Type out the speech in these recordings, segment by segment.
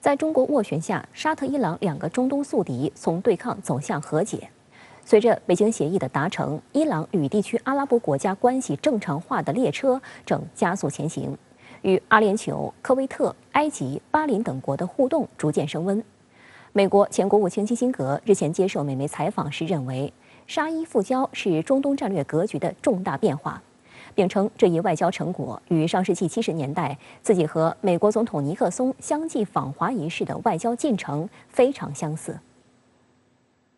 在中国斡旋下，沙特、伊朗两个中东宿敌从对抗走向和解。随着北京协议的达成，伊朗与地区阿拉伯国家关系正常化的列车正加速前行，与阿联酋、科威特、埃及、巴林等国的互动逐渐升温。美国前国务卿基辛格日前接受美媒采访时认为，沙伊复交是中东战略格局的重大变化。并称这一外交成果与上世纪70年代自己和美国总统尼克松相继访华一事的外交进程非常相似。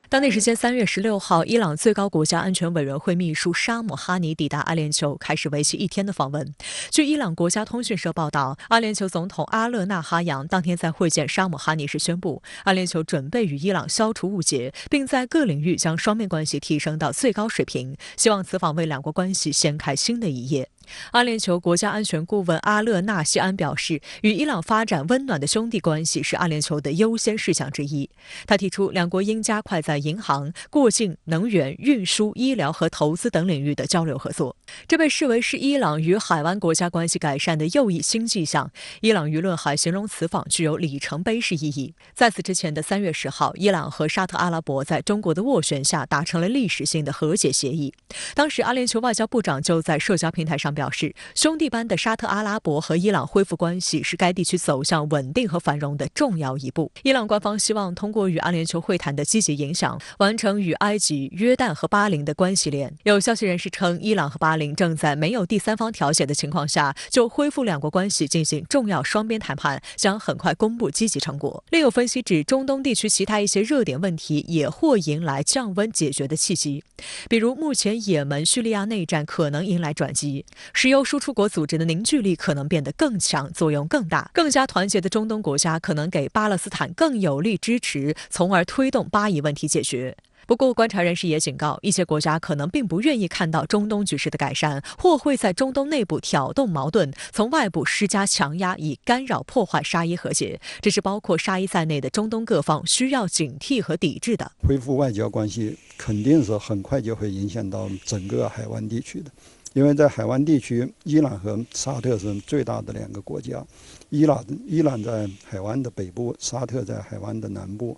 当地时间3月16号，伊朗最高国家安全委员会秘书沙姆哈尼抵达阿联酋，开始为期1天的访问。据伊朗国家通讯社报道，阿联酋总统阿勒纳哈扬当天在会见沙姆哈尼时宣布，阿联酋准备与伊朗消除误解，并在各领域将双边关系提升到最高水平，希望此访为两国关系掀开新的一页。阿联酋国家安全顾问阿勒纳西安表示，与伊朗发展温暖的兄弟关系是阿联酋的优先事项之一。他提出，两国应加快在银行、过境、能源、运输、医疗和投资等领域的交流合作。这被视为是伊朗与海湾国家关系改善的又一新迹象。伊朗舆论还形容此访具有里程碑式意义。在此之前的3月10号，伊朗和沙特阿拉伯在中国的斡旋下达成了历史性的和解协议。当时，阿联酋外交部长就在社交平台上表示，兄弟般的沙特阿拉伯和伊朗恢复关系是该地区走向稳定和繁荣的重要一步。伊朗官方希望通过与阿联酋会谈的积极影响，完成与埃及、约旦和巴林的关系链。有消息人士称，伊朗和巴林正在没有第三方调解的情况下，就恢复两国关系进行重要双边谈判，将很快公布积极成果。另有分析指，中东地区其他一些热点问题也或迎来降温解决的契机，比如目前也门、叙利亚内战可能迎来转机。石油输出国组织的凝聚力可能变得更强，作用更大。更加团结的中东国家可能给巴勒斯坦更有力支持，从而推动巴以问题解决。不过，观察人士也警告，一些国家可能并不愿意看到中东局势的改善，或会在中东内部挑动矛盾，从外部施加强压，以干扰破坏沙伊和解。这是包括沙伊在内的中东各方需要警惕和抵制的。恢复外交关系肯定是很快就会影响到整个海湾地区的。因为在海湾地区，伊朗和沙特是最大的两个国家。伊朗在海湾的北部，沙特在海湾的南部。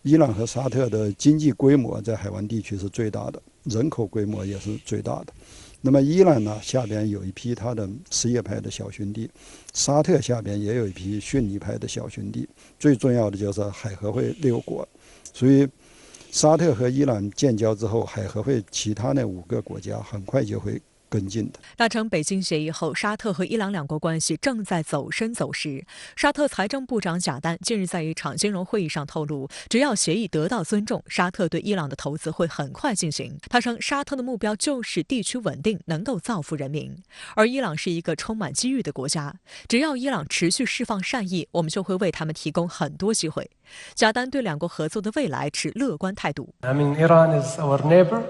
伊朗和沙特的经济规模在海湾地区是最大的，人口规模也是最大的。那么伊朗呢，下边有一批他的什叶派的小兄弟，沙特下边也有一批逊尼派的小兄弟。最重要的就是海合会6国，所以沙特和伊朗建交之后，海合会其他那5个国家很快就会跟进的。达成北京协议后，沙特和伊朗两国关系正在走深走实。沙特财政部长贾丹近日在一场金融会议上透露，只要协议得到尊重，沙特对伊朗的投资会很快进行。他称，沙特的目标就是地区稳定，能够造福人民。而伊朗是一个充满机遇的国家，只要伊朗持续释放善意，我们就会为他们提供很多机会。贾丹对两国合作的未来持乐观态度。Iran is our neighbor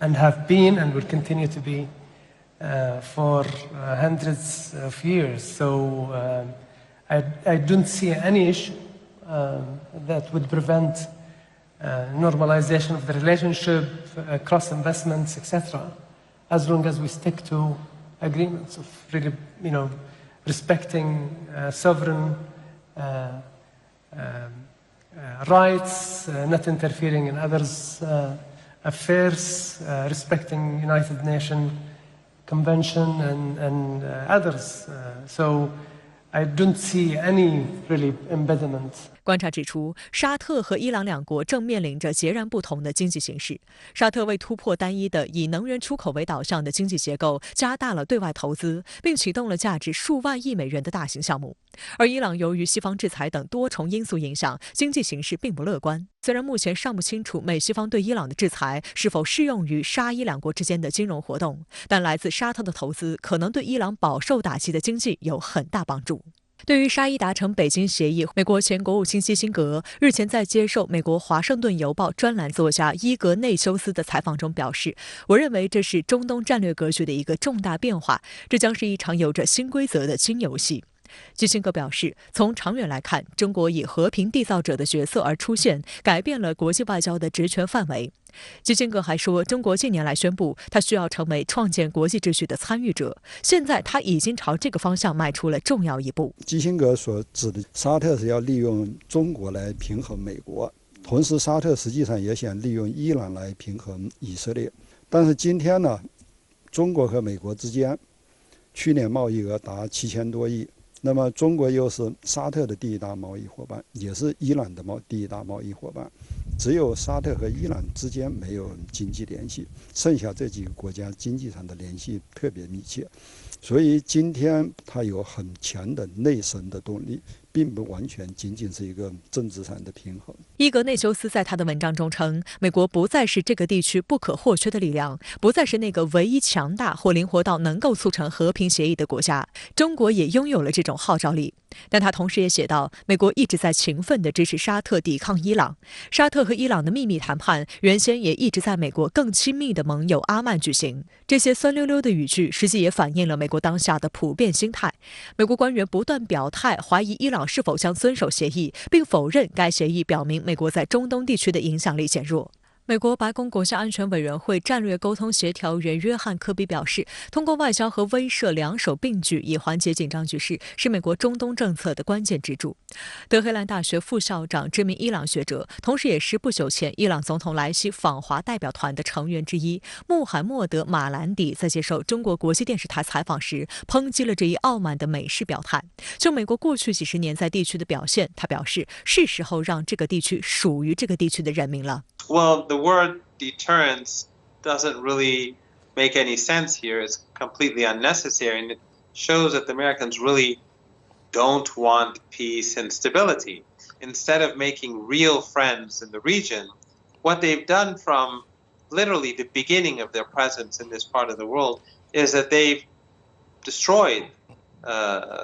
and have been and will continue to be.For hundreds of years, so I don't see any issue that would prevent normalization of the relationship, cross investments, etc. As long as we stick to agreements of really, respecting sovereign rights, not interfering in others' affairs, respecting United Nations.Convention and others, so I don't see any really impediment. 观察指出，沙特和伊朗两国正面临着截然不同的经济形势。沙特为突破单一的以能源出口为导向的经济结构，加大了对外投资，并启动了价值数万亿美元的大型项目。而伊朗由于西方制裁等多重因素影响，经济形势并不乐观。虽然目前尚不清楚美西方对伊朗的制裁是否适用于沙伊两国之间的金融活动，但来自沙特的投资可能对伊朗饱受打击的经济有很大帮助。对于沙伊达成北京协议，美国前国务卿基辛格日前在接受美国《华盛顿邮报》专栏作家伊格内修斯的采访中表示，我认为这是中东战略格局的一个重大变化，这将是一场有着新规则的新游戏。基辛格表示，从长远来看，中国以和平缔造者的角色而出现，改变了国际外交的职权范围。基辛格还说，中国近年来宣布，它需要成为创建国际秩序的参与者，现在它已经朝这个方向迈出了重要一步。基辛格所指的沙特是要利用中国来平衡美国，同时沙特实际上也想利用伊朗来平衡以色列。但是今天呢，中国和美国之间去年贸易额达7000多亿，那么中国又是沙特的第一大贸易伙伴，也是伊朗的第一大贸易伙伴。只有沙特和伊朗之间没有经济联系，剩下这几个国家经济上的联系特别密切，所以今天它有很强的内生的动力，并不完全仅仅是一个政治上的平衡。伊格内修斯在他的文章中称，美国不再是这个地区不可或缺的力量，不再是那个唯一强大或灵活到能够促成和平协议的国家。中国也拥有了这种号召力。但他同时也写道，美国一直在勤奋地支持沙特抵抗伊朗。沙特和伊朗的秘密谈判原先也一直在美国更亲密的盟友阿曼举行。这些酸溜溜的语句实际也反映了美国当下的普遍心态。美国官员不断表态怀疑伊朗是否将遵守协议，并否认该协议表明美国在中东地区的影响力减弱。美国白宫国家安全委员会战略沟通协调员约翰·科比表示，通过外交和威慑两手并举以缓解紧张局势，是美国中东政策的关键支柱。德黑兰大学副校长、知名伊朗学者，同时也是不久前伊朗总统莱西访华代表团的成员之一穆罕默德·马兰迪，在接受中国国际电视台采访时，抨击了这一傲慢的美式表态。就美国过去几十年在地区的表现，他表示，是时候让这个地区属于这个地区的人民了。Well, the word deterrence doesn't really make any sense here. It's completely unnecessary, and it shows that the Americans really don't want peace and stability. Instead of making real friends in the region, what they've done from literally the beginning of their presence in this part of the world is that they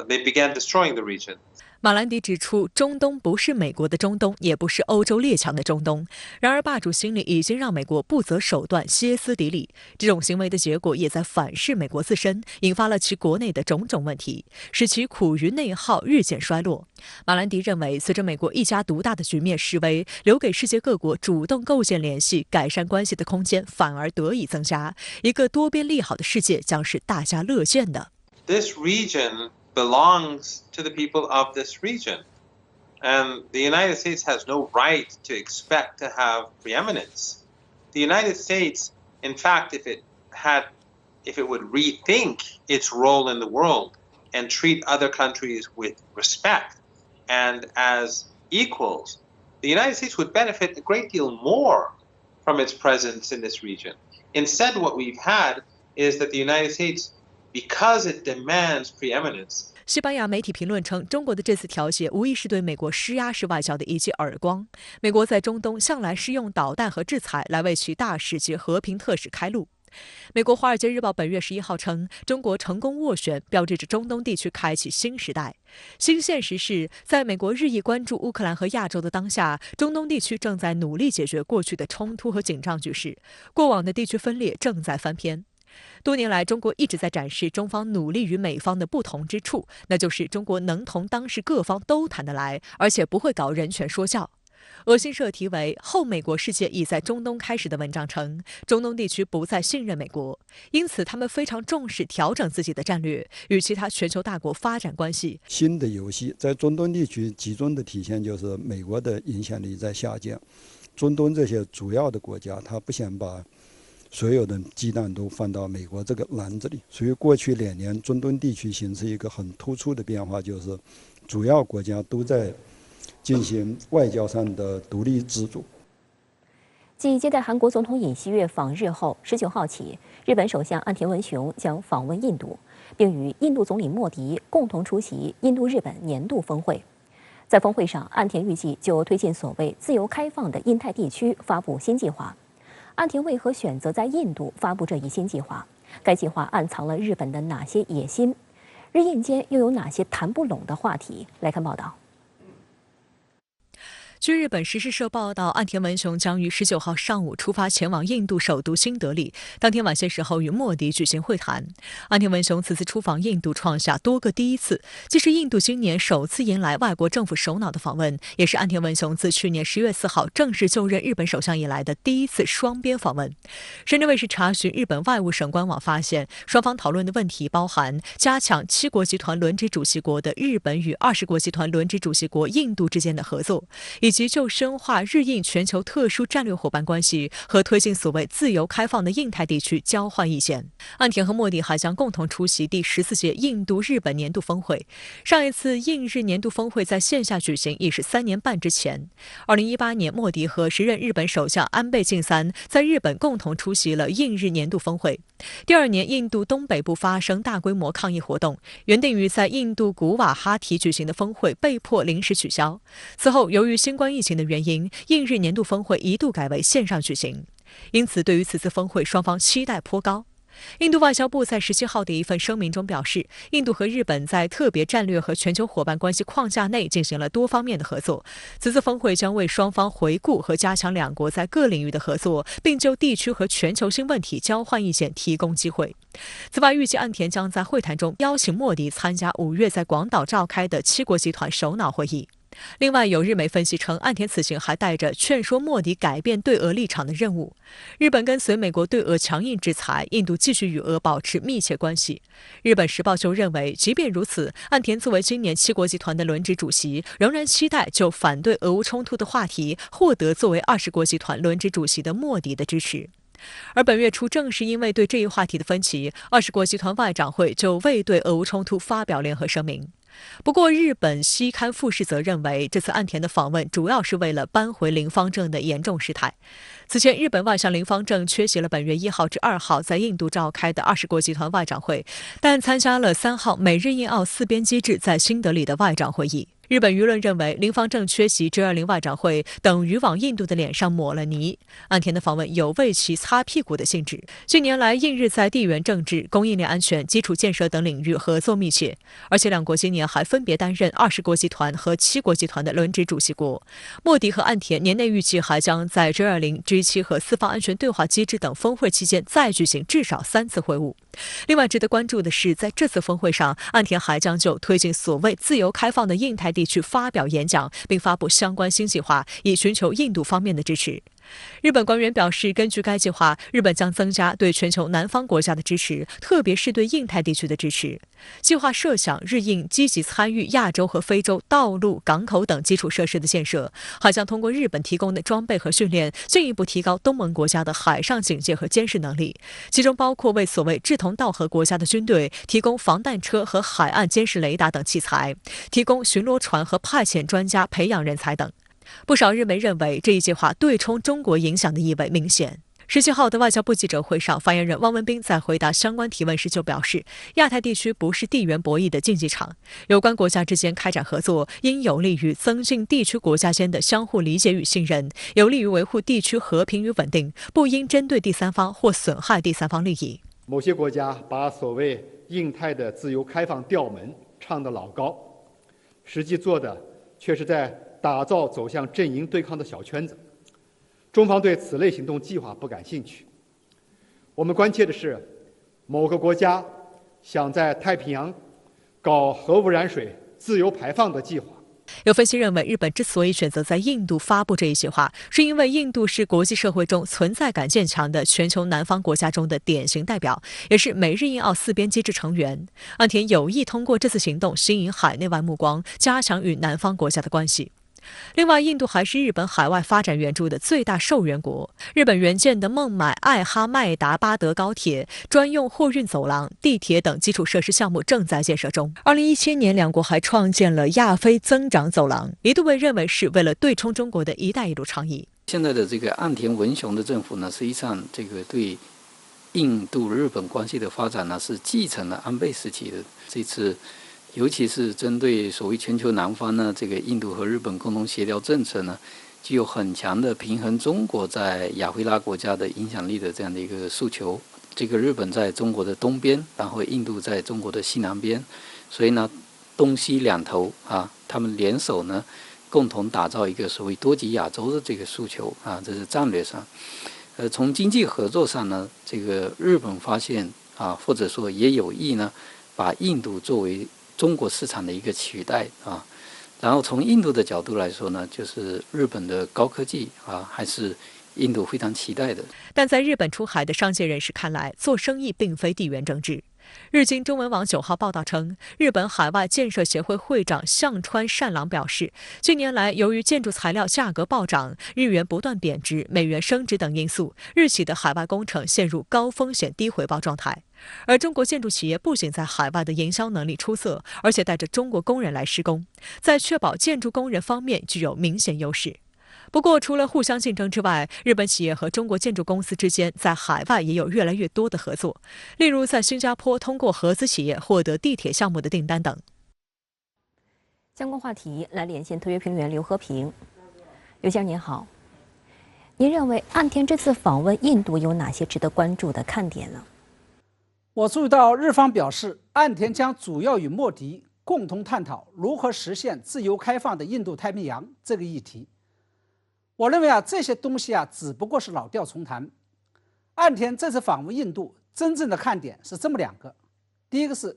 began destroying the region. 马兰迪指出，中东不是美国的中东，也不是欧洲列强的中东。然而，霸主心理已经让美国不择手段、歇斯底里。这种行为的结果也在反噬美国自身，引发了其国内的种种问题，使其苦于内耗，日渐衰落。马兰迪认为，随着美国一家独大的局面式微，留给世界各国主动构建联系、改善关系的空间反而得以增加。一个多边利好的世界将是大家乐见的。This region belongs to the people of this region. And the United States has no right to expect to have preeminence. The United States, in fact, if it would rethink its role in the world and treat other countries with respect and as equals, the United States would benefit a great deal more from its presence in this region. Instead, what we've had is that the United States, because it demands preeminence. 西班牙媒体评论称，中国的这次调解无疑是对美国施压式外交的一记耳光。美国在中东向来是用导弹和制裁来为其大使及和平特使开路。美国《华尔街日报》本月11号称，中国成功斡旋，标志着中东地区开启新时代。新现实是，在美国日益关注乌克兰和亚洲的当下，中东地区正在努力解决过去的冲突和紧张局势，过往的地区分裂正在翻篇。多年来，中国一直在展示中方努力与美方的不同之处，那就是中国能同当事各方都谈得来，而且不会搞人权说教。俄新社题为《后美国世界已在中东开始》的文章称，中东地区不再信任美国，因此他们非常重视调整自己的战略，与其他全球大国发展关系。新的游戏在中东地区集中的体现就是美国的影响力在下降，中东这些主要的国家，他不想把所有的鸡蛋都放到美国这个篮子里，所以过去2年中东地区形成一个很突出的变化，就是主要国家都在进行外交上的独立自主。继接待韩国总统尹锡悦访日后，19号起，日本首相岸田文雄将访问印度，并与印度总理莫迪共同出席印度日本年度峰会。在峰会上，岸田预计就推进所谓自由开放的印太地区发布新计划。岸田为何选择在印度发布这一新计划？该计划暗藏了日本的哪些野心？日印间又有哪些谈不拢的话题？来看报道。据日本时事社报道，岸田文雄将于19号上午出发前往印度首都新德里，当天晚些时候与莫迪举行会谈。岸田文雄此次出访印度创下多个第一次，既是印度今年首次迎来外国政府首脑的访问，也是岸田文雄自去年10月4号正式就任日本首相以来的第一次双边访问。深圳卫视查询日本外务省官网发现，双方讨论的问题包含加强7国集团轮值主席国的日本与20国集团轮值主席国印度之间的合作，以及就深化日印全球特殊战略伙伴关系和推进所谓自由开放的印太地区交换意见。岸田和莫迪还将共同出席第14届印度日本年度峰会。上一次印日年度峰会在线下举行已是3年半之前。2018年，莫迪和时任日本首相安倍晋三在日本共同出席了印日年度峰会。第2年，印度东北部发生大规模抗议活动，原定于在印度古瓦哈提举行的峰会被迫临时取消。此后，由于新冠疫情的原因，印日年度峰会一度改为线上举行。因此，对于此次峰会，双方期待颇高。印度外交部在17号的一份声明中表示，印度和日本在特别战略和全球伙伴关系框架内进行了多方面的合作。此次峰会将为双方回顾和加强两国在各领域的合作，并就地区和全球性问题交换意见提供机会。此外，预计岸田将在会谈中邀请莫迪参加5月在广岛召开的7国集团首脑会议。另外，有日媒分析称，岸田此行还带着劝说莫迪改变对俄立场的任务。日本跟随美国对俄强硬制裁，印度继续与俄保持密切关系。日本时报就认为，即便如此，岸田作为今年7国集团的轮值主席，仍然期待就反对俄乌冲突的话题获得作为20国集团轮值主席的莫迪的支持。而本月初，正是因为对这一话题的分歧，20国集团外长会就未对俄乌冲突发表联合声明。不过，日本西刊富士则认为，这次岸田的访问主要是为了扳回林芳正的严重失态。此前，日本外相林芳正缺席了本月1号至2号在印度召开的20国集团外长会，但参加了3号美日印澳4边机制在新德里的外长会议。日本舆论认为，林芳正缺席 G20 外长会等于往印度的脸上抹了泥。岸田的访问有为其擦屁股的性质。近年来，印日在地缘政治、供应链安全、基础建设等领域合作密切，而且两国今年还分别担任20国集团和7国集团的轮值主席国。莫迪和岸田年内预计还将在 G20、G7 和四方安全对话机制等峰会期间再举行至少3次会晤。另外，值得关注的是，在这次峰会上，岸田还将就推进所谓自由开放的印太地区发表演讲，并发布相关新计划，以寻求印度方面的支持。日本官员表示，根据该计划，日本将增加对全球南方国家的支持，特别是对印太地区的支持。计划设想日印积极参与亚洲和非洲道路、港口等基础设施的建设，还将通过日本提供的装备和训练，进一步提高东盟国家的海上警戒和监视能力，其中包括为所谓志同道合国家的军队提供防弹车和海岸监视雷达等器材，提供巡逻船和派遣专家培养人才等。不少日媒认为，这一计划对冲中国影响的意味明显。17号的外交部记者会上，发言人汪文斌在回答相关提问时就表示，亚太地区不是地缘博弈的竞技场，有关国家之间开展合作，应有利于增进地区国家间的相互理解与信任，有利于维护地区和平与稳定，不应针对第三方或损害第三方利益。某些国家把所谓印太的自由开放调门唱得老高，实际做的却是在打造走向阵营对抗的小圈子。中方对此类行动计划不感兴趣。我们关切的是，某个国家想在太平洋搞核污染水自由排放的计划。有分析认为，日本之所以选择在印度发布这一计划，是因为印度是国际社会中存在感渐强的全球南方国家中的典型代表，也是美日印澳4边机制成员。岸田有意通过这次行动吸引海内外目光，加强与南方国家的关系。另外，印度还是日本海外发展援助的最大受援国。日本援建的孟买爱哈迈达巴德高铁、专用货运走廊、地铁等基础设施项目正在建设中。2017年，两国还创建了亚非增长走廊，一度被认为是为了对冲中国的一带一路倡议。现在的这个岸田文雄的政府呢，实际上这个对印度日本关系的发展呢，是继承了安倍时期的这次。尤其是针对所谓全球南方呢，这个印度和日本共同协调政策呢，具有很强的平衡中国在亚非拉国家的影响力的这样的一个诉求。这个日本在中国的东边，然后印度在中国的西南边，所以呢，东西两头啊，他们联手呢，共同打造一个所谓多极亚洲的这个诉求啊，这是战略上。从经济合作上呢，这个日本发现啊，或者说也有意呢，把印度作为中国市场的一个取代啊。然后从印度的角度来说呢，就是日本的高科技啊，还是印度非常期待的。但在日本出海的商界人士看来，做生意并非地缘政治。日经中文网9号报道称，日本海外建设协会会长向川善郎表示，近年来由于建筑材料价格暴涨、日元不断贬值、美元升值等因素，日企的海外工程陷入高风险低回报状态。而中国建筑企业不仅在海外的营销能力出色，而且带着中国工人来施工，在确保建筑工人方面具有明显优势。不过，除了互相竞争之外，日本企业和中国建筑公司之间在海外也有越来越多的合作，例如在新加坡通过合资企业获得地铁项目的订单等。相关话题来连线特约评论员刘和平。刘先生您好，您认为岸田这次访问印度有哪些值得关注的看点呢？我注意到日方表示，岸田将主要与莫迪共同探讨如何实现自由开放的印度太平洋这个议题。我认为这些东西只不过是老调重弹。岸田这次访问印度，真正的看点是这么2个：第一个是，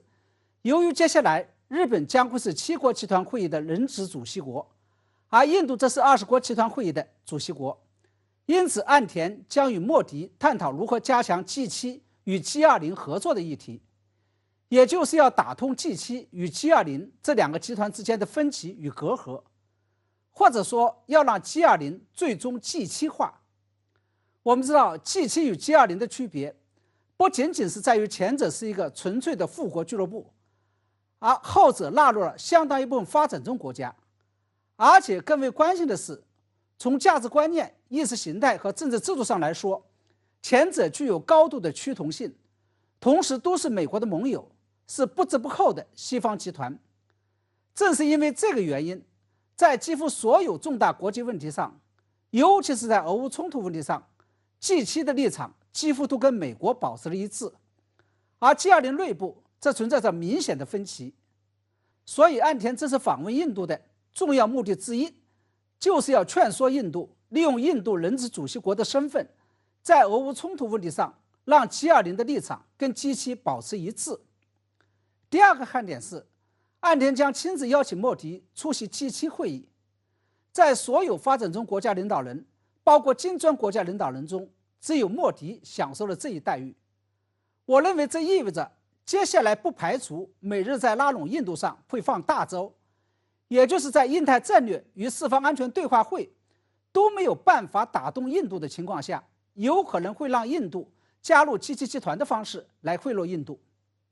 由于接下来日本将会是7国集团会议的轮值主席国，而印度则是20国集团会议的主席国，因此岸田将与莫迪探讨如何加强 G7 与 G20 合作的议题，也就是要打通 G7 与 G20 这2个集团之间的分歧与隔阂。或者说要让 G20 最终 G7 化。我们知道 G7 与 G20 的区别，不仅仅是在于前者是一个纯粹的富国俱乐部，而后者纳入了相当一部分发展中国家。而且更为关键的是，从价值观念、意识形态和政治制度上来说，前者具有高度的趋同性，同时都是美国的盟友，是不折不扣的西方集团。正是因为这个原因，在几乎所有重大国际问题上，尤其是在俄乌冲突问题上， G7 的立场几乎都跟美国保持了一致，而 G20 内部则存在着明显的分歧。所以岸田这次访问印度的重要目的之一，就是要劝说印度利用印度轮值主席国的身份，在俄乌冲突问题上让 G20 的立场跟 G7 保持一致。第2个看点是，岸田将亲自邀请莫迪出席 G7 会议。在所有发展中国家领导人，包括金砖国家领导人中，只有莫迪享受了这一待遇。我认为这意味着接下来不排除美日在拉拢印度上会放大招，也就是在印太战略与四方安全对话会都没有办法打动印度的情况下，有可能会让印度加入 G7 集团的方式来贿赂印度。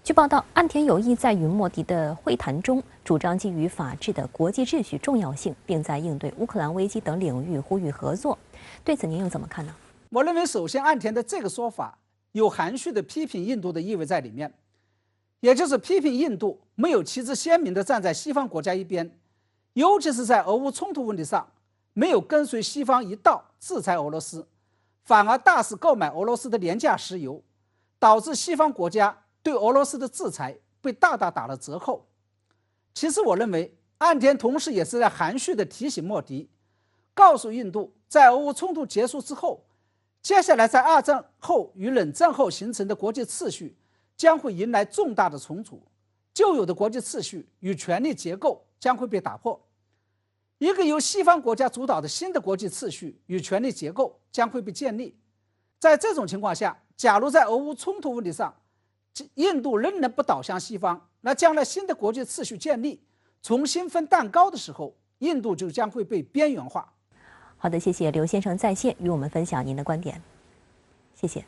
据报道，岸田有意在与莫迪的会谈中主张基于法治的国际秩序重要性，并在应对乌克兰危机等领域呼吁合作。对此您又怎么看呢？我认为，首先岸田的这个说法有含蓄的批评印度的意味在里面，也就是批评印度没有旗帜鲜明地站在西方国家一边，尤其是在俄乌冲突问题上没有跟随西方一道制裁俄罗斯，反而大肆购买俄罗斯的廉价石油，导致西方国家对俄罗斯的制裁被大大打了折扣。其实我认为，岸田同时也是在含蓄地提醒莫迪，告诉印度，在俄乌冲突结束之后，接下来在2战后与冷战后形成的国际秩序将会迎来重大的重组，旧有的国际秩序与权力结构将会被打破，一个由西方国家主导的新的国际秩序与权力结构将会被建立。在这种情况下，假如在俄乌冲突问题上印度仍然不倒向西方，那将来新的国际秩序建立，重新分蛋糕的时候，印度就将会被边缘化。好的，谢谢刘先生在线与我们分享您的观点，谢谢。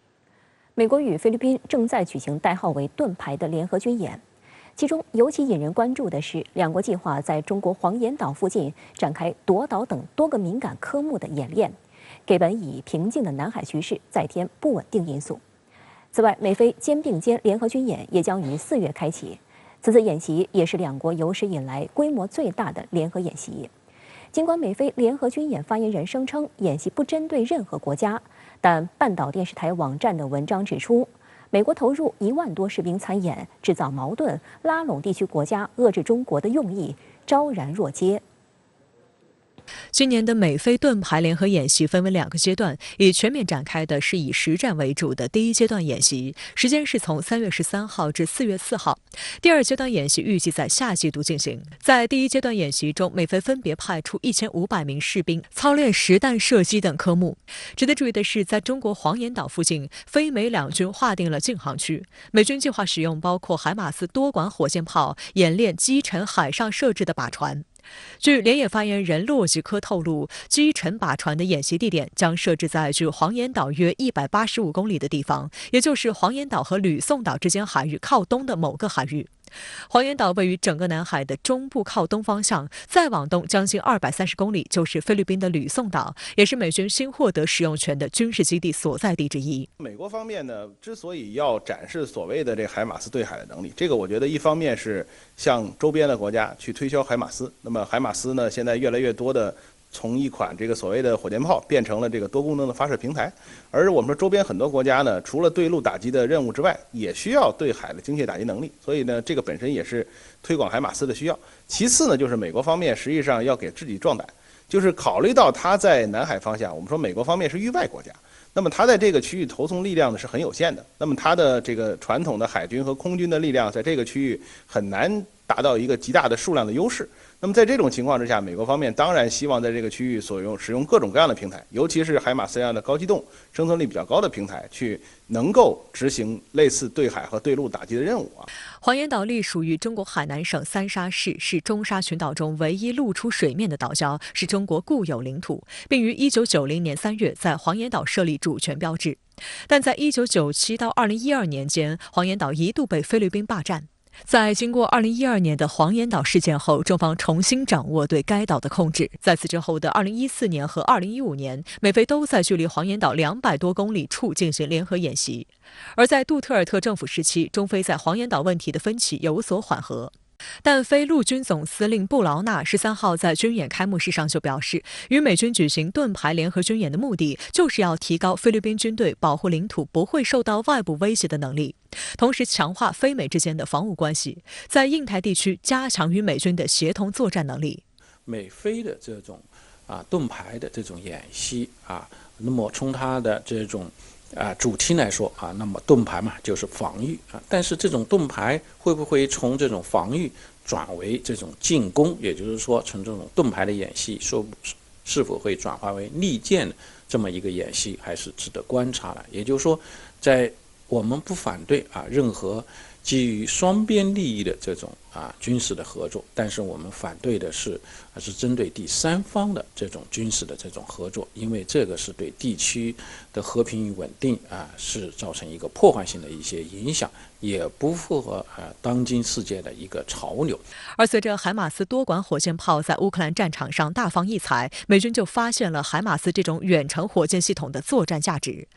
美国与菲律宾正在举行代号为“盾牌”的联合军演，其中尤其引人关注的是，两国计划在中国黄岩岛附近展开夺岛等多个敏感科目的演练，给本已平静的南海局势再添不稳定因素。此外，美菲肩并肩联合军演也将于4月开启。此次演习也是两国有史以来规模最大的联合演习。尽管美菲联合军演发言人声称演习不针对任何国家，但半岛电视台网站的文章指出，美国投入1万多士兵参演，制造矛盾，拉拢地区国家，遏制中国的用意昭然若揭。今年的美菲盾牌联合演习分为2个阶段，以全面展开的是以实战为主的第1阶段演习，时间是从3月13号至4月4号。第2阶段演习预计在下季度进行。在第1阶段演习中，美菲分别派出1500名士兵操练实弹射击等科目。值得注意的是，在中国黄岩岛附近，非美两军划定了禁航区，美军计划使用包括海马斯多管火箭炮演练击沉海上设置的靶船。据联演发言人洛吉科透露，击沉靶船的演习地点将设置在距黄岩岛约185公里的地方，也就是黄岩岛和吕宋岛之间海域靠东的某个海域。黄岩岛位于整个南海的中部靠东方向，再往东将近230公里就是菲律宾的吕宋岛，也是美军新获得使用权的军事基地所在地之一。美国方面呢，之所以要展示所谓的这海马斯对海的能力，这个我觉得一方面是向周边的国家去推销海马斯，那么海马斯呢，现在越来越多的从一款这个所谓的火箭炮变成了这个多功能的发射平台，而我们说周边很多国家呢，除了对陆打击的任务之外，也需要对海的精确打击能力，所以呢，这个本身也是推广海马斯的需要。其次呢，就是美国方面实际上要给自己壮胆，就是考虑到它在南海方向，我们说美国方面是域外国家，那么它在这个区域投送力量呢是很有限的，那么它的这个传统的海军和空军的力量在这个区域很难达到一个极大的数量的优势。那么在这种情况之下，美国方面当然希望在这个区域使用各种各样的平台，尤其是海马斯这样的高机动、生存力比较高的平台，去能够执行类似对海和对陆打击的任务啊。黄岩岛隶属于中国海南省三沙市，是中沙群岛中唯一露出水面的岛礁，是中国固有领土，并于1990年3月在黄岩岛设立主权标志。但在1997到2012年间，黄岩岛一度被菲律宾霸占。在经过2012年的黄岩岛事件后，中方重新掌握对该岛的控制。在此之后的2014年和2015年，美菲都在距离黄岩岛200多公里处进行联合演习。而在杜特尔特政府时期，中菲在黄岩岛问题的分歧有所缓和。但菲陆军总司令布劳纳13号在军演开幕式上就表示，与美军举行盾牌联合军演的目的就是要提高菲律宾军队保护领土不会受到外部威胁的能力，同时强化菲美之间的防务关系，在印太地区加强与美军的协同作战能力。美菲的这种盾牌的这种演习那么从它的这种主题来说那么盾牌嘛就是防御但是这种盾牌会不会从这种防御转为这种进攻，也就是说从这种盾牌的演习是否会转化为利剑这么一个演习，还是值得观察了。也就是说，在我们不反对任何基于双边利益的这种军事的合作，但是我们反对的是针对第三方的这种军事的这种合作，因为这个是对地区的和平与稳定是造成一个破坏性的一些影响，也不符合当今世界的一个潮流。而随着海马斯多管火箭炮在乌克兰战场上大放异彩，美军就发现了海马斯这种远程火箭系统的作战价值。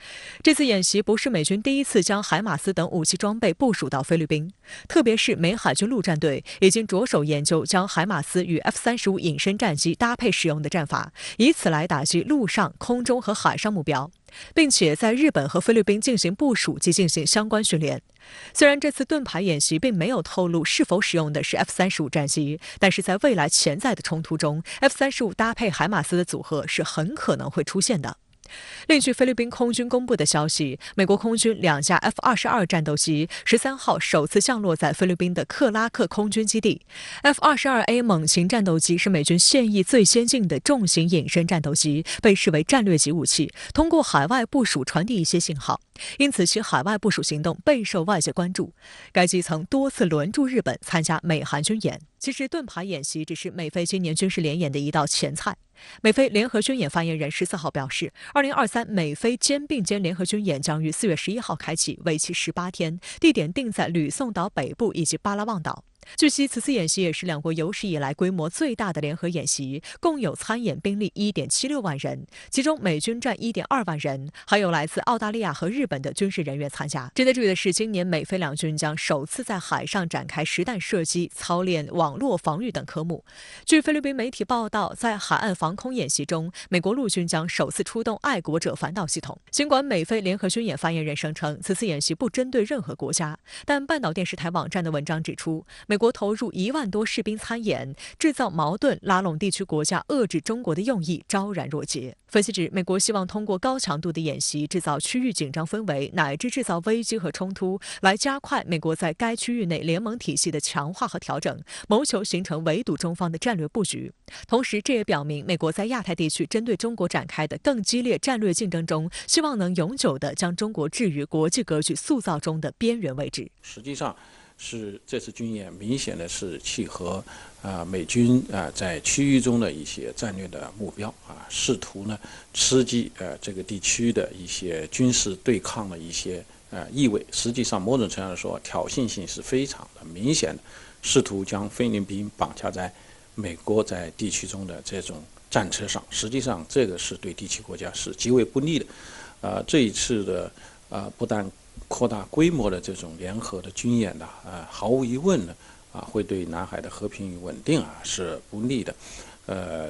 这次演习不是美军第一次将海马斯等武器装备部署到菲律宾，特别是美海军陆战队已经着手研究将海马斯与 F-35隐身战机搭配使用的战法，以此来打击陆上、空中和海上目标，并且在日本和菲律宾进行部署及进行相关训练。虽然这次盾牌演习并没有透露是否使用的是 F-35战机，但是在未来潜在的冲突中， F-35搭配海马斯的组合是很可能会出现的。另据菲律宾空军公布的消息，美国空军2架 F-22战斗机13号首次降落在菲律宾的克拉克空军基地。F-22A 猛禽战斗机是美军现役最先进的重型隐身战斗机，被视为战略级武器，通过海外部署传递一些信号，因此其海外部署行动备受外界关注。该机曾多次轮驻日本参加美韩军演。其实盾牌演习只是美菲今年军事联演的一道前菜。美菲联合军演发言人14号表示，2023美菲肩并肩联合军演将于4月11号开启，为期18天，地点定在吕宋岛北部以及巴拉望岛。据悉，此次演习也是两国有史以来规模最大的联合演习，共有参演兵力1.76万人，其中美军占1.2万人，还有来自澳大利亚和日本的军事人员参加。值得注意的是，今年美菲两军将首次在海上展开实弹射击、操练网络防御等科目。据菲律宾媒体报道，在海岸防空演习中，美国陆军将首次出动爱国者反导系统。尽管美菲联合军演发言人声称此次演习不针对任何国家，但半岛电视台网站的文章指出，美国投入1万多士兵参演，制造矛盾、拉拢地区国家遏制中国的用意昭然若揭。分析指，美国希望通过高强度的演习制造区域紧张氛围，乃至制造危机和冲突，来加快美国在该区域内联盟体系的强化和调整，谋求形成围堵中方的战略布局。同时，这也表明美国在亚太地区针对中国展开的更激烈战略竞争中，希望能永久地将中国置于国际格局塑造中的边缘位置。实际上，是这次军演明显的是契合美军在区域中的一些战略的目标试图呢刺激这个地区的一些军事对抗的一些意味。实际上，某种程度上说，挑衅性是非常的明显的，试图将菲律宾绑架在美国在地区中的这种战车上。实际上，这个是对地区国家是极为不利的。这一次的不但扩大规模的这种联合的军演呢，毫无疑问呢，会对南海的和平与稳定是不利的，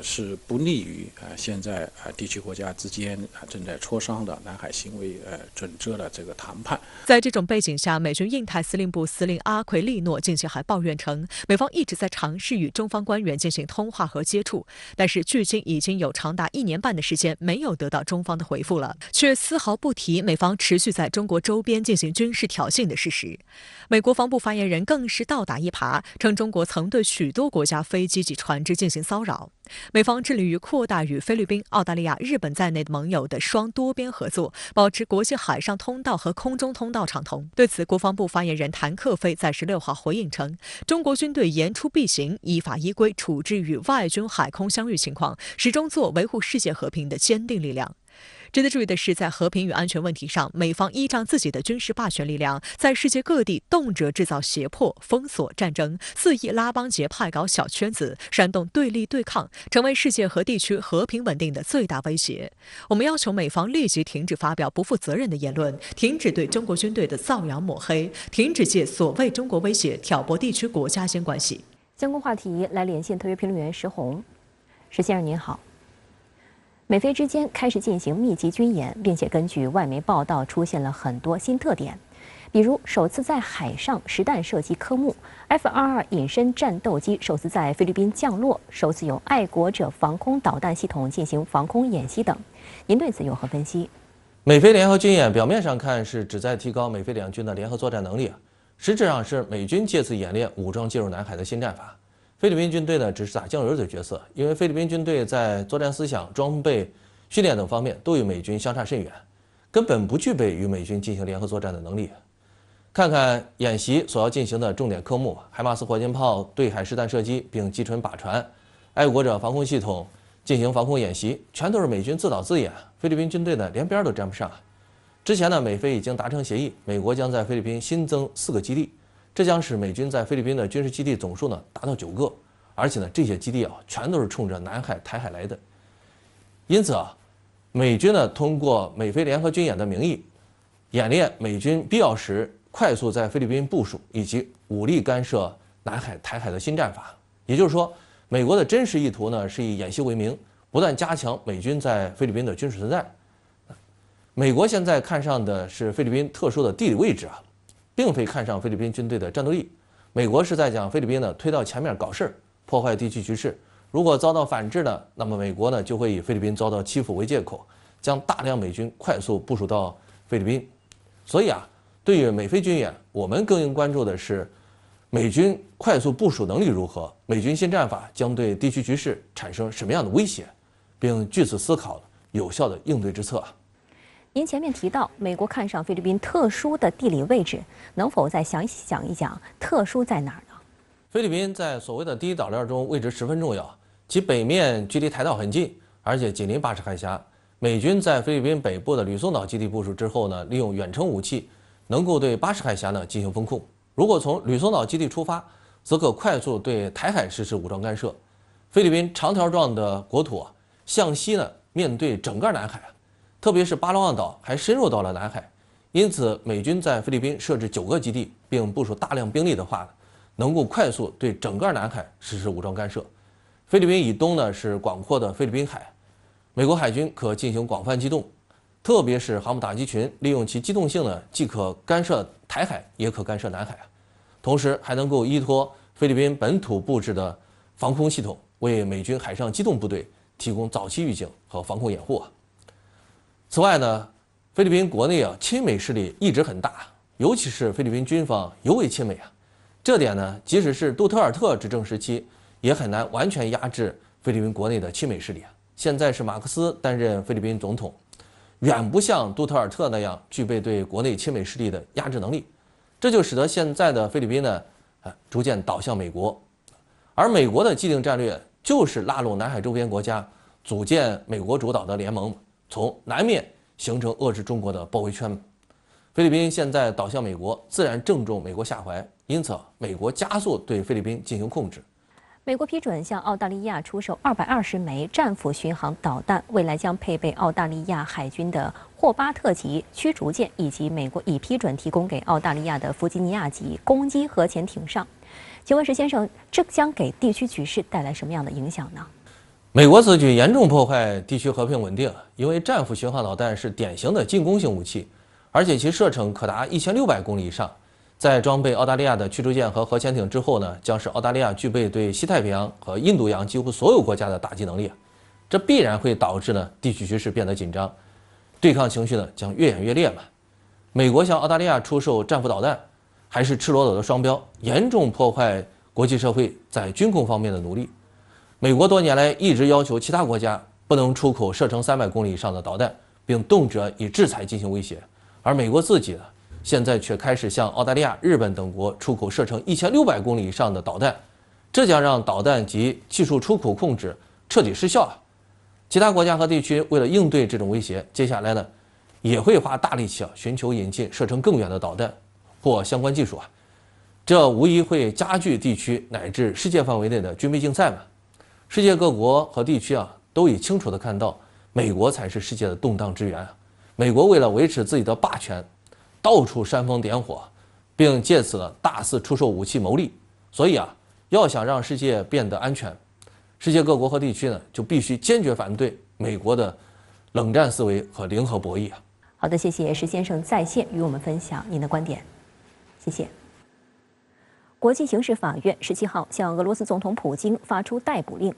是不利于现在地区国家之间正在磋商的南海行为准则的这个谈判。在这种背景下，美军印太司令部司令阿奎利诺近期还抱怨称，美方一直在尝试与中方官员进行通话和接触，但是距今已经有长达1年半的时间没有得到中方的回复了，却丝毫不提美方持续在中国周边进行军事挑衅的事实。美国防部发言人更是倒打一耙，称中国曾对许多国家飞机及船只进行骚扰。美方致力于扩大与菲律宾、澳大利亚、日本在内的盟友的双多边合作，保持国际海上通道和空中通道畅通。对此，国防部发言人谭克飞在16号回应称，中国军队言出必行，依法依规处置与外军海空相遇情况，始终做维护世界和平的坚定力量。值得注意的是，在和平与安全问题上，美方依仗自己的军事霸权力量，在世界各地动辄制造胁迫、封锁、战争，肆意拉帮结派搞小圈子，煽动对立对抗，成为世界和地区和平稳定的最大威胁。我们要求美方立即停止发表不负责任的言论，停止对中国军队的造谣抹黑，停止借所谓中国威胁挑拨地区国家间关系。相关话题来连线特约评论员石红。石先生您好。美菲之间开始进行密集军演，并且根据外媒报道出现了很多新特点，比如首次在海上实弹射击科目 F-22隐身战斗机首次在菲律宾降落，首次由爱国者防空导弹系统进行防空演习等。您对此有何分析？美菲联合军演表面上看是旨在提高美菲两军的联合作战能力，实质上是美军借此演练武装介入南海的新战法。菲律宾军队呢只是打酱油的角色，因为菲律宾军队在作战思想、装备、训练等方面都与美军相差甚远，根本不具备与美军进行联合作战的能力。看看演习所要进行的重点科目：海马斯火箭炮对海实弹射击并击沉靶船，爱国者防空系统进行防空演习，全都是美军自导自演，菲律宾军队呢连边都沾不上。之前呢，美菲已经达成协议，美国将在菲律宾新增4个基地。这将使美军在菲律宾的军事基地总数呢达到9个，而且呢这些基地全都是冲着南海、台海来的。因此美军呢通过美菲联合军演的名义，演练美军必要时快速在菲律宾部署以及武力干涉南海、台海的新战法。也就是说，美国的真实意图呢是以演习为名，不断加强美军在菲律宾的军事存在。美国现在看上的是菲律宾特殊的地理位置并非看上菲律宾军队的战斗力。美国是在将菲律宾呢推到前面搞事，破坏地区局势。如果遭到反制呢，那么美国呢就会以菲律宾遭到欺负为借口，将大量美军快速部署到菲律宾。所以对于美菲军演，我们更应关注的是美军快速部署能力如何，美军新战法将对地区局势产生什么样的威胁，并据此思考有效的应对之策。您前面提到美国看上菲律宾特殊的地理位置，能否再详细讲一讲特殊在哪儿呢？菲律宾在所谓的第一岛链中位置十分重要，其北面距离台岛很近，而且紧邻巴士海峡。美军在菲律宾北部的吕宋岛基地部署之后呢，利用远程武器能够对巴士海峡呢进行封控。如果从吕宋岛基地出发，则可快速对台海实施武装干涉。菲律宾长条状的国土向西呢面对整个南海，特别是巴罗旺岛还深入到了南海，因此美军在菲律宾设置9个基地，并部署大量兵力的话，能够快速对整个南海实施武装干涉。菲律宾以东呢是广阔的菲律宾海，美国海军可进行广泛机动，特别是航母打击群，利用其机动性呢，既可干涉台海，也可干涉南海，同时还能够依托菲律宾本土布置的防空系统，为美军海上机动部队提供早期预警和防空掩护。此外呢，菲律宾国内亲美势力一直很大，尤其是菲律宾军方尤为亲美这点呢，即使是杜特尔特执政时期，也很难完全压制菲律宾国内的亲美势力。现在是马克思担任菲律宾总统，远不像杜特尔特那样具备对国内亲美势力的压制能力，这就使得现在的菲律宾呢，逐渐倒向美国。而美国的既定战略就是拉拢南海周边国家，组建美国主导的联盟，从南面形成遏制中国的包围圈。菲律宾现在倒向美国，自然正中美国下怀，因此美国加速对菲律宾进行控制。美国批准向澳大利亚出售220枚战斧巡航导弹，未来将配备澳大利亚海军的霍巴特级驱逐舰，以及美国已批准提供给澳大利亚的弗吉尼亚级攻击核潜艇上。请问石先生，这将给地区局势带来什么样的影响呢？美国此举严重破坏地区和平稳定，因为战斧巡航导弹是典型的进攻性武器，而且其射程可达1600公里以上。在装备澳大利亚的驱逐舰和核潜艇之后呢，将使澳大利亚具备对西太平洋和印度洋几乎所有国家的打击能力。这必然会导致呢地区局势变得紧张，对抗情绪呢将越演越烈嘛。美国向澳大利亚出售战斧导弹，还是赤裸裸的双标，严重破坏国际社会在军控方面的努力。美国多年来一直要求其他国家不能出口射程300公里以上的导弹，并动辄以制裁进行威胁，而美国自己呢，现在却开始向澳大利亚、日本等国出口射程1600公里以上的导弹，这将让导弹及技术出口控制彻底失效。其他国家和地区为了应对这种威胁，接下来呢，也会花大力气寻求引进射程更远的导弹或相关技术这无疑会加剧地区乃至世界范围内的军备竞赛嘛。世界各国和地区都已清楚地看到，美国才是世界的动荡之源。美国为了维持自己的霸权，到处煽风点火，并借此大肆出售武器牟利。所以要想让世界变得安全，世界各国和地区呢，就必须坚决反对美国的冷战思维和零和博弈好的，谢谢石先生在线与我们分享您的观点，谢谢。国际刑事法院17号向俄罗斯总统普京发出逮捕令，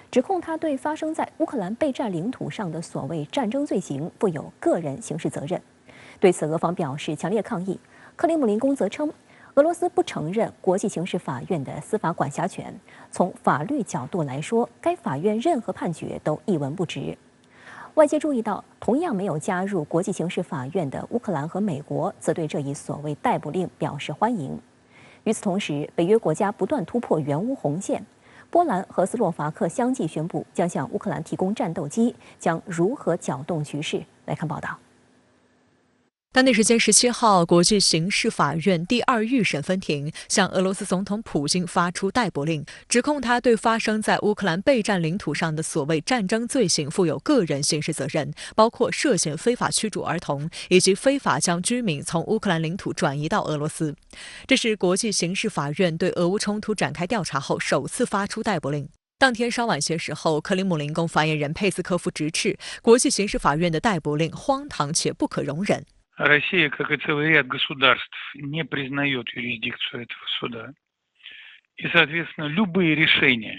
指控他对发生在乌克兰备战领土上的所谓战争罪行负有个人刑事责任。对此，俄方表示强烈抗议。克里姆林宫则称，俄罗斯不承认国际刑事法院的司法管辖权。从法律角度来说，该法院任何判决都一文不值。外界注意到，同样没有加入国际刑事法院的乌克兰和美国，则对这一所谓逮捕令表示欢迎。与此同时，北约国家不断突破援乌红线。波兰和斯洛伐克相继宣布将向乌克兰提供战斗机，将如何搅动局势？来看报道。当地时间17号，国际刑事法院第2预审分庭向俄罗斯总统普京发出逮捕令，指控他对发生在乌克兰备战领土上的所谓战争罪行负有个人刑事责任，包括涉嫌非法驱逐儿童以及非法将居民从乌克兰领土转移到俄罗斯。这是国际刑事法院对俄乌冲突展开调查后首次发出逮捕令。当天稍晚些时候，克里姆林宫发言人佩斯科夫直斥国际刑事法院的逮捕令荒唐且不可容忍。Россия, как и целый ряд государств, не признает юрисдикцию этого суда. И, соответственно, любые решения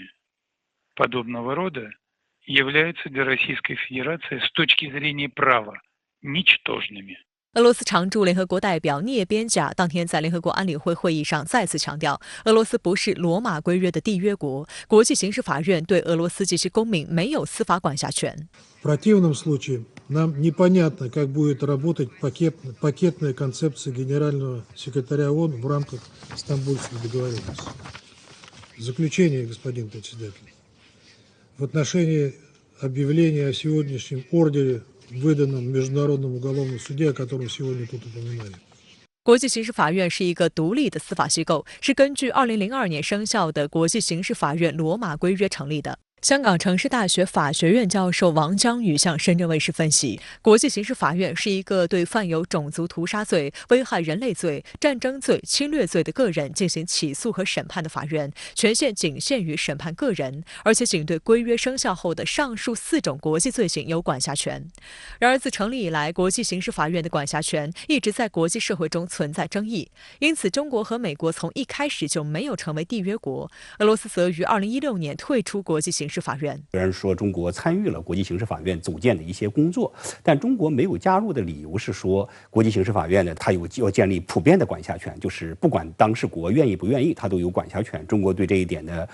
подобного рода являются для Российской Федерации с точки зрения права ничтожными. 俄罗斯常驻联合国代表聂边贾当天在联合国安理会会议上再次强调，俄罗斯不是罗马规约的缔约国，国际刑事法院对俄罗斯及其公民没有司法管辖权。В противном случае нам непонятно, как будет работать пакетная концепция Генерального секретаря ООН в рамках Стамбульской договоренности. В заключение, господин председатель, в отношении объявления о сегодняшнем ордере, выданном Международному уголовному суде, о котором сегодня тут упоминали. 国际刑事法院是一个独立的司法机构，是根据2002年生效的国际刑事法院罗马规约成立的。香港城市大学法学院教授王江宇向深圳卫视分析，国际刑事法院是一个对犯有种族屠杀罪、危害人类罪、战争罪、侵略罪的个人进行起诉和审判的法院，权限仅限于审判个人，而且仅对规约生效后的上述4种国际罪行有管辖权。然而，自成立以来，国际刑事法院的管辖权一直在国际社会中存在争议，因此中国和美国从一开始就没有成为缔约国，俄罗斯则于2016年退出国际刑事法院。虽然说中国参与了国际刑事法院组建的一些工作，但中国没有加入的理由是说，国际刑事法院呢，它要建立普遍的管辖权，就是不管当事国愿意不愿意，它都有管辖权。中国对这一点呢，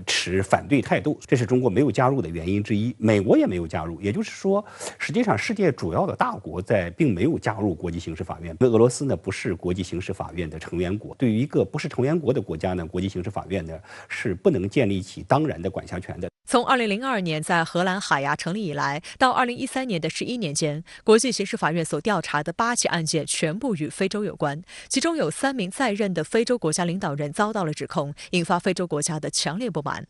持反对态度，这是中国没有加入的原因之一。美国也没有加入，也就是说，实际上世界主要的大国并没有加入国际刑事法院。俄罗斯呢不是国际刑事法院的成员国，对于一个不是成员国的国家呢，国际刑事法院呢是不能建立起当然的管辖权的。从2002年在荷兰海牙成立以来，到2013年的11年间，国际刑事法院所调查的8起案件全部与非洲有关，其中有3名在任的非洲国家领导人遭到了指控，引发非洲国家的强烈不满。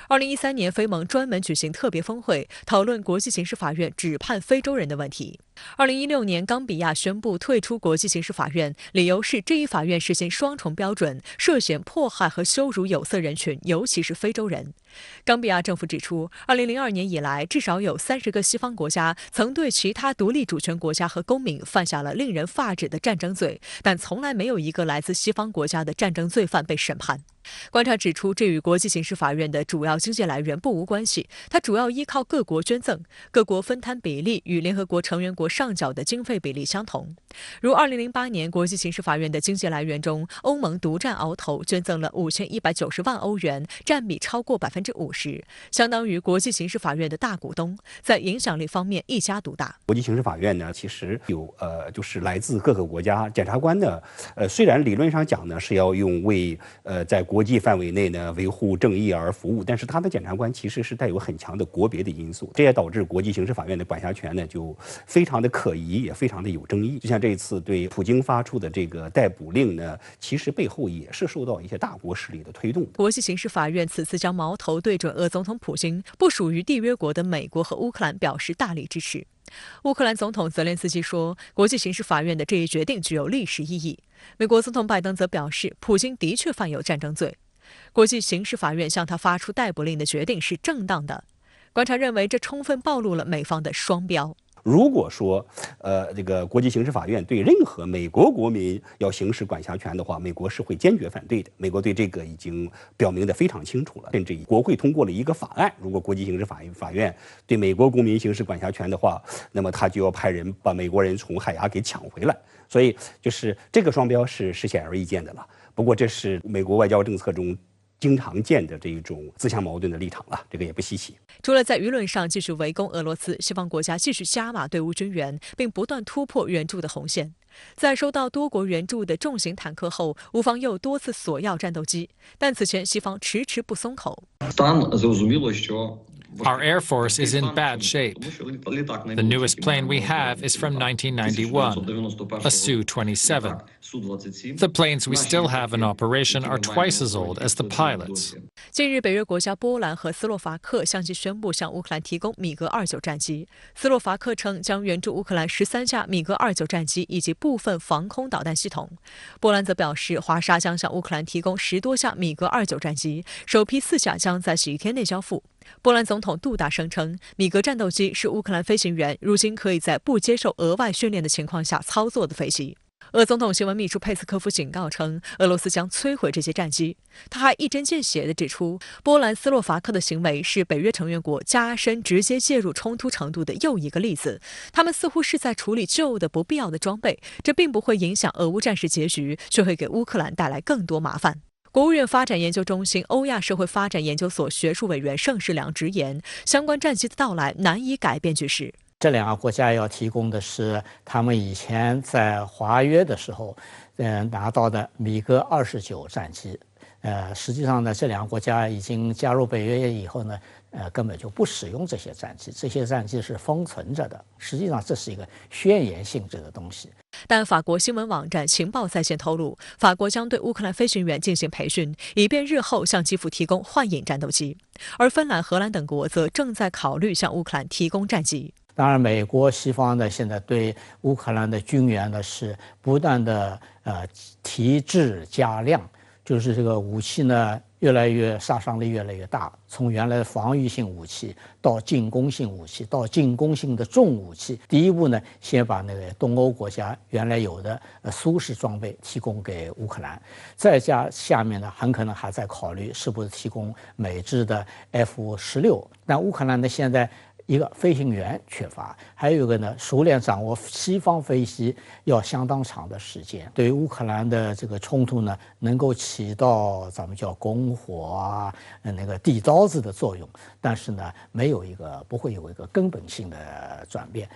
2013年，非盟专门举行特别峰会，讨论国际刑事法院只判非洲人的问题。2016年，冈比亚宣布退出国际刑事法院，理由是这一法院实行双重标准，涉嫌迫害和羞辱有色人群，尤其是非洲人。冈比亚政府指出，2002年以来，至少有30个西方国家曾对其他独立主权国家和公民犯下了令人发指的战争罪，但从来没有一个来自西方国家的战争罪犯被审判。观察指出，这与国际刑事法院的主要经济来源不无关系，它主要依靠各国捐赠，各国分摊比例与联合国成员国上缴的经费比例相同。如2008年国际刑事法院的经济来源中，欧盟独占鳌头，捐赠了5190万欧元，占比超过50%，相当于国际刑事法院的大股东，在影响力方面一家独大。国际刑事法院呢，其实有就是来自各个国家检察官呢，虽然理论上讲呢是要用为在国际范围内呢维护正义而服务，但是他的检察官其实是带有很强的国别的因素，这也导致国际刑事法院的管辖权呢就非常的可疑，也非常的有争议。就像这一次对普京发出的这个逮捕令呢，其实背后也是受到一些大国势力的推动。国际刑事法院此次将矛头对准俄总统普京，不属于缔约国的美国和乌克兰表示大力支持。乌克兰总统泽连斯基说，国际刑事法院的这一决定具有历史意义。美国总统拜登则表示，普京的确犯有战争罪。国际刑事法院向他发出逮捕令的决定是正当的。观察认为，这充分暴露了美方的双标。如果说，这个国际刑事法院对任何美国国民要行使管辖权的话，美国是会坚决反对的。美国对这个已经表明得非常清楚了，甚至国会通过了一个法案，如果国际刑事法院对美国公民行使管辖权的话，那么他就要派人把美国人从海牙给抢回来。所以，就是这个双标是显而易见的了。不过，这是美国外交政策中经常见的这一种自相矛盾的立场了，这个也不稀奇。除了在舆论上继续围攻俄罗斯，西方国家继续加码对乌军援，并不断突破援助的红线。在收到多国援助的重型坦克后，乌方又多次索要战斗机，但此前西方迟迟不松口。Our Air Force is in bad shape. The newest plane we have is from 1991, a Su-27. The planes we still have in operation are twice as old as the pilots. 近日，北约国家波兰和斯洛伐克相继宣布向乌克兰提供米格29战机。斯洛伐克称将援助乌克兰13架米格29战机以及部分防空导弹系统。波兰则表示，华沙将向乌克兰提供10多架米格29战机，首批4架将在几天内交付。波兰总统杜达声称，米格战斗机是乌克兰飞行员如今可以在不接受额外训练的情况下操作的飞机。俄总统新闻秘书佩斯科夫警告称，俄罗斯将摧毁这些战机。他还一针见血地指出，波兰、斯洛伐克的行为是北约成员国加深直接介入冲突程度的又一个例子。他们似乎是在处理旧的不必要的装备，这并不会影响俄乌战事结局，却会给乌克兰带来更多麻烦。国务院发展研究中心欧亚社会发展研究所学术委员盛世良直言，相关战机的到来难以改变局势。这2个国家要提供的是他们以前在华约的时候，拿到的米格29战机。实际上呢，这2个国家已经加入北约以后呢，根本就不使用这些战机，这些战机是封存着的。实际上，这是一个宣言性质的东西。但法国新闻网站情报在线透露，法国将对乌克兰飞行员进行培训，以便日后向基辅提供幻影战斗机。而芬兰、荷兰等国则正在考虑向乌克兰提供战机。当然，美国西方呢现在对乌克兰的军援呢是不断的提质加量，就是这个武器呢越来越杀伤力越来越大，从原来的防御性武器到进攻性武器，到进攻性的重武器。第一步呢，先把那个东欧国家原来有的苏式装备提供给乌克兰，再加下面呢很可能还在考虑是不是提供美制的 F-16。但乌克兰呢现在一个飞行员缺乏，还有一个呢，熟练掌握西方飞机要相当长的时间。对于乌克兰的这个冲突呢，能够起到咱们叫拱火啊，那个递刀子的作用，但是呢，不会有一个根本性的转变。